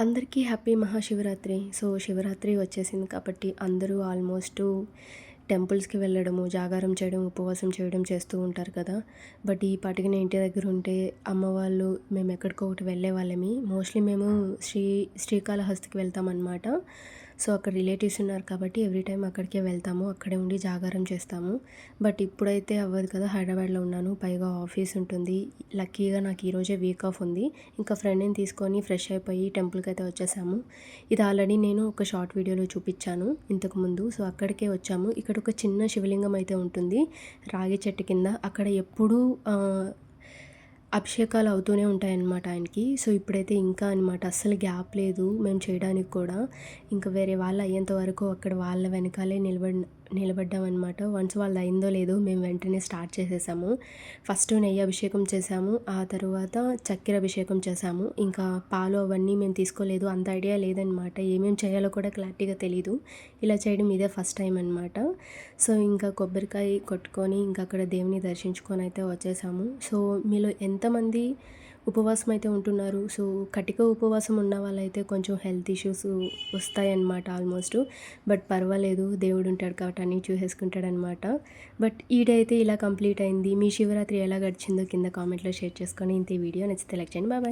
అందరికీ happy Mahashivratri. So, Shivaratri వచ్చేసింది కాబట్టి అందరూ ఆల్మోస్ట్ టెంపుల్స్‌కి వెళ్ళడము, జాగారం చేయడం, ఉపవాసం చేయడం చేస్తూ ఉంటారు కదా! బట్ ఈ పాటికి నేను ఇంటి దగ్గర ఉంటే అమ్మ వాళ్ళు మేము ఎక్కడికో ఒకటి వెళ్ళేవాళ్ళమి. మోస్ట్‌లీ మేము శ్రీకాళహస్తికి వెళ్తామనమాట. సో, అక్కడ రిలేటివ్స్ ఉన్నారు కాబట్టి ఎవ్రీ టైమ్ అక్కడికే వెళ్తాము. అక్కడే ఉండి జాగారం చేస్తాము. బట్ ఇప్పుడైతే అవ్వదు కదా! హైదరాబాద్‌లో ఉన్నాను. పైగా ఆఫీస్ ఉంటుంది. లక్కీగా నాకు ఈరోజే వీక్ ఆఫ్ ఉంది. ఇంకా ఫ్రెండ్‌ని తీసుకొని ఫ్రెష్ అయిపోయి టెంపుల్‌కైతే వచ్చేసాము. ఇది ఆల్రెడీ నేను ఒక షార్ట్ వీడియోలో చూపిచ్చాను ఇంతకుముందు. సో, అక్కడికే వచ్చాము. ఇక్కడ ఒక చిన్న శివలింగం అయితే ఉంటుంది రాగి చెట్టు కింద. అక్కడ ఎప్పుడూ అభిషేకాలు అవుతూనే ఉంటాయన్నమాట ఆయనకి. సో, ఇప్పుడైతే ఇంకా అనమాట అస్సలు గ్యాప్ లేదు మేము చేయడానికి కూడా. ఇంకా వేరే వాళ్ళు అయ్యేంత వరకు అక్కడ వాళ్ళ వెనకాలే నిలబడ్డామనమాట. వన్స్ వాళ్ళది అయిందో లేదో మేము వెంటనే స్టార్ట్ చేసేసాము. ఫస్ట్ నెయ్యి అభిషేకం చేసాము. ఆ తరువాత చక్కెర అభిషేకం చేసాము. ఇంకా పాలు అవన్నీ మేము తీసుకోలేదు. అంత ఐడియా లేదనమాట. ఏమేమి చేయాలో కూడా క్లారిటీగా తెలీదు. ఇలా చేయడం ఇదే ఫస్ట్ టైం అనమాట. సో, ఇంకా కొబ్బరికాయ కొట్టుకొని ఇంకా అక్కడ దేవుని దర్శించుకొని అయితే వచ్చేసాము. సో, మీలో ఎంతమంది ఉపవాసం అయితే ఉంటున్నారు? సో, కటిక ఉపవాసం ఉన్న వాళ్ళైతే కొంచెం హెల్త్ ఇష్యూస్ వస్తాయన్నమాట ఆల్మోస్ట్. బట్ పర్వాలేదు, దేవుడు ఉంటాడు కాబట్టి అన్నీ చూసేసుకుంటాడనమాట. బట్ ఈ డే అయితే ఇలా కంప్లీట్ అయింది. మీ శివరాత్రి ఎలా గడిచిందో కింద కామెంట్లో షేర్ చేసుకొని ఇంత ఈ వీడియో నచ్చితే లైక్ చేయండి. బాయ్.